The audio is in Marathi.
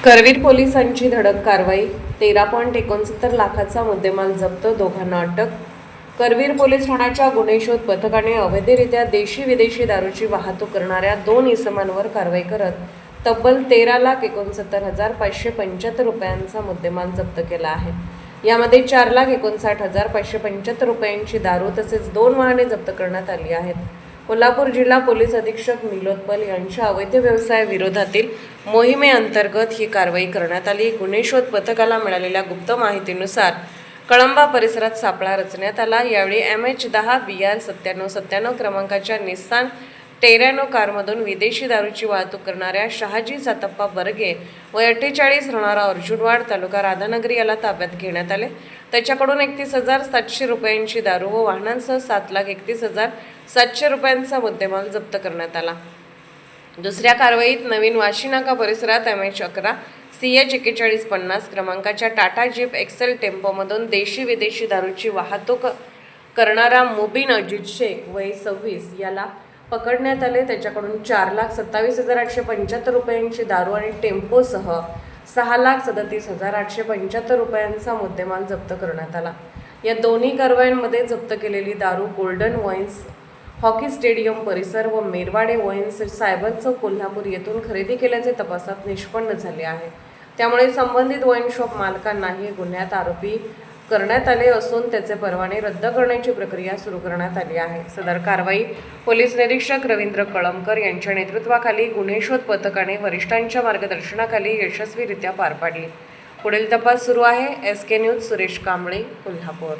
करवीर पोलिसांची धडक कारवाई 13.69 लाखाचा मुद्देमाल जप्त, दोघांना अटक। करवीर पोलीस ठाण्याच्या गुन्हे शोध पथकाने अवैधरित्या देशी विदेशी दारूची वाहतूक करणाऱ्या 2 इसमांवर कारवाई करत तब्बल 13,69,575 रुपयांचा मुद्देमाल जप्त केला आहे। यामध्ये 4,59,575 रुपयांची दारू तसेच 2 वाहने जप्त करण्यात आली आहेत। कोल्हापूर जिल्हा पोलीस अधीक्षक निलोत्पल यांच्या अवैध व्यवसायाविरोधातील मोहिमेअंतर्गत ही कारवाई करण्यात आली। गुन्हे शोध पथकाला मिळालेल्या गुप्त माहितीनुसार कळंबा परिसरात सापळा रचण्यात आला। यावेळी MH10 BR 9797 क्रमांकाच्या निस्सान टेरॅनो कारमधून विदेशी दारूची वाहतूक करणाऱ्या शहाजी सातप्पा बर्गे वय 48 राहणारा अर्जुनवाड तालुका राधानगरी याला ताब्यात घेण्यात आले। त्याच्याकडून 31,700 रुपयांची दारू व वाहनांसह 7,31,700 रुपयांचा मुद्देमाल जप्त करण्यात आला। दुसऱ्या कारवाईत नवीन वाशीनाका परिसरात MH11 CH 4150 क्रमांकाच्या टाटा जीप एक्सेल टेम्पोमधून देशी विदेशी दारूची वाहतूक करणारा मुबीन अजित शेख वय 26 याला पकडण्यात आले। त्याच्याकडून 4,27,875 रुपयांची दारू आणि टेम्पोसह 6,37,875 रुपयांचा मुद्देमाल जप्त करण्यात आला। या दोन्ही कारवायांमध्ये जप्त केलेली दारू गोल्डन वाईन्स हॉकी स्टेडियम परिसर व मेरवाडे वाईन्स सायबर चौक कोल्हापूर येथून खरेदी केल्याचे तपासात निष्पन्न झाले आहे। त्यामुळे संबंधित वाईन शॉप मालकांनाही गुन्ह्यात आरोपी करण्यात आले असून त्याचे परवाने रद्द करण्याची प्रक्रिया सुरू करण्यात आली आहे। सदर कारवाई पोलीस निरीक्षक रवींद्र कळमकर यांच्या नेतृत्वाखाली गुन्हे शोध पथकाने वरिष्ठांच्या मार्गदर्शनाखाली यशस्वीरित्या पार पाडली। पुढील तपास सुरू आहे। SK news Suresh Kamble, Kolhapur.